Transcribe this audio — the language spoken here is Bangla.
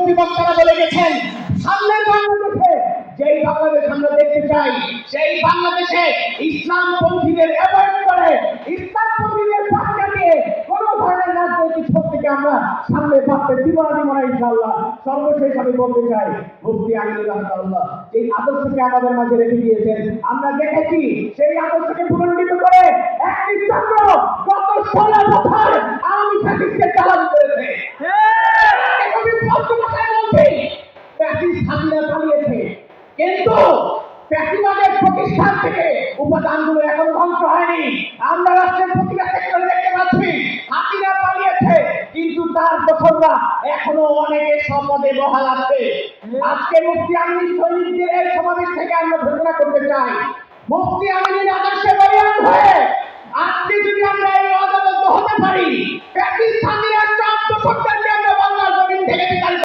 মুফতি বক্তারা বলে গেছেন, সামনের বাংলাদেশে যেই বাংলাদেশ আমরা দেখতে চাই, সেই বাংলাদেশে ইসলামপন্থীদের অ্যাভয়েড করে, ইসলামপন্থীদের পাশ কাটিয়ে কোনো ধরনের রাজনৈতিক শক্তিকে আমরা সামনে ভাবতে দিব না ইনশাআল্লাহ। সর্বশেষ আমি বলতে চাই, মুফতি আমিনুর রাহমাতুল্লাহ এই আদর্শকে আমাদের মাঝে রেখে দিয়েছেন। আমরা দেখেছি সেই আদর্শকে পুনর্জীবিত করে একটি চক্র গত 16 বছর আওয়ামী শাসিতকে চালান করেছে। আমি স্পষ্ট ভাষায় বলছি, ফ্যাসিস্ট হাসিনা পালিয়েছে, কিন্তু ফ্যাসিবাদের প্রতিষ্ঠান থেকে উপাদানগুলো এখন ধ্বংস হয়নি। আমরা রাষ্ট্রের প্রতিটা সেক্টরে দেখতে পাচ্ছি হাসিনা পালিয়েছে, কিন্তু তার দোসররা এখনো অনেকে সম্পদে বহাল আছে। আজকে মুফতি আমিন শহীদদের এই সমাবেশ থেকে আমরা ঘোষণা করতে চাই, মুফতি আমিনের আদর্শে বলিয়ান হয়ে আজকে যদি আমরা এই অদালত হতে পারি, ফ্যাসিস্ট হাসিনার 4 দশকের